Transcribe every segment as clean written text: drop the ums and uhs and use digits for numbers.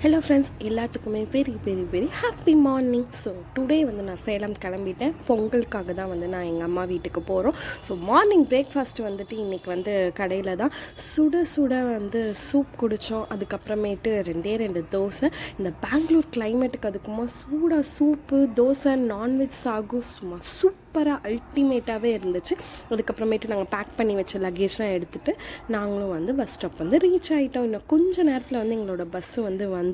Hello friends, எல்லாத்துக்குமே very very very happy morning. So today வந்து நான் சேலம் கிளம்பிட்டேன். பொங்கலுக்காக தான் வந்து நான் எங்கள் அம்மா வீட்டுக்கு போகிறோம். ஸோ மார்னிங் பிரேக்ஃபாஸ்ட் வந்துட்டு இன்றைக்கி வந்து கடையில் தான் சுட சுட வந்து சூப் குடித்தோம். அதுக்கப்புறமேட்டு ரெண்டு தோசை. இந்த பெங்களூர் கிளைமேட்டுக்கு அதுக்குமா சூடாக சூப்பு தோசை நான்வெஜ் சாகு சும்மா சூப்பராக அல்டிமேட்டாகவே இருந்துச்சு. அதுக்கப்புறமேட்டு நாங்கள் பேக் பண்ணி வச்ச லக்கேஜ்லாம் எடுத்துகிட்டு நாங்களும் வந்து பஸ் ஸ்டாப் வந்து ரீச் ஆகிட்டோம். இன்னும் கொஞ்சம் நேரத்தில் வந்து எங்களோட பஸ்ஸு வந்து வந்துடும்.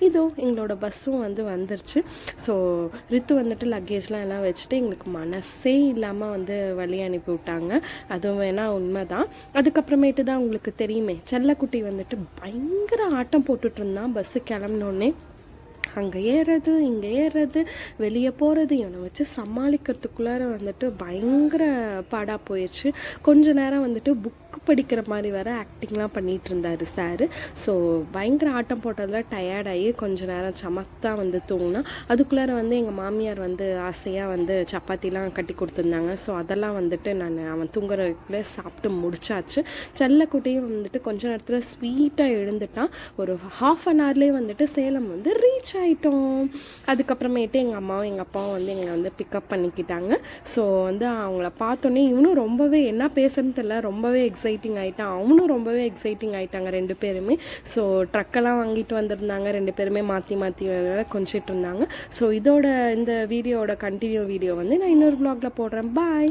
இதோ எங்களோட பஸ்ஸும் வந்து வந்துருச்சு. ஸோ ரித்து வந்துட்டு லக்கேஜ்லாம் எல்லாம் வச்சுட்டு எங்களுக்கு மனசே இல்லாமல் வந்து வழி அனுப்பி விட்டாங்க. அதுவும் வேணால் உண்மை தான். அதுக்கப்புறமேட்டு தான் உங்களுக்கு தெரியுமே, செல்லக்குட்டி வந்துட்டு பயங்கர ஆட்டம் போட்டுட்டு இருந்தான். பஸ்ஸு கிளம்பினோடனே அங்கே ஏறுறது இங்கே ஏறுறது வெளியே போகிறது இவனை வச்சு சமாளிக்கிறதுக்குள்ளார வந்துட்டு பயங்கர பாடாக போயிடுச்சு. கொஞ்ச நேரம் வந்துட்டு புக்கு படிக்கிற மாதிரி வேறு ஆக்டிங்லாம் பண்ணிகிட்டு இருந்தார் சார். ஸோ பயங்கர ஆட்டம் போட்டதில் டயர்டாகி கொஞ்ச நேரம் சமத்தாக வந்து தூங்கினா. அதுக்குள்ளார வந்து எங்கள் மாமியார் வந்து ஆசையாக வந்து சப்பாத்திலாம் கட்டி கொடுத்துருந்தாங்க. ஸோ அதெல்லாம் வந்துட்டு அவன் தூங்குறதுக்குள்ளே சாப்பிட்டு முடிச்சாச்சு. செல்லக்குட்டியும் வந்துட்டு கொஞ்ச நேரத்தில் ஸ்வீட்டாக எழுந்துட்டான். ஒரு ½ வந்துட்டு சேலம் வந்து ரீச் ஆகிட்டோம். அதுக்கப்புறமேட்டு எங்கள் அம்மாவும் எங்கள் அப்பாவும் வந்து எங்களை வந்து பிக்கப் பண்ணிக்கிட்டாங்க. ஸோ வந்து அவங்கள பார்த்தோன்னே இவனும் ரொம்பவே என்ன பேசுன்னு தெரியல, ரொம்பவே எக்ஸைட்டிங் ஆகிட்டான். அவனும் ரொம்பவே எக்ஸைட்டிங் ஆகிட்டாங்க ரெண்டு பேருமே. ஸோ ட்ரக்கெல்லாம் வாங்கிட்டு வந்திருந்தாங்க. ரெண்டு பேருமே மாற்றி மாற்றி கொஞ்சிட்டு இருந்தாங்க. ஸோ இந்த வீடியோட கண்டினியூ வீடியோ வந்து நான் இன்னொரு வ்ளாகில் போடுறேன். பாய்.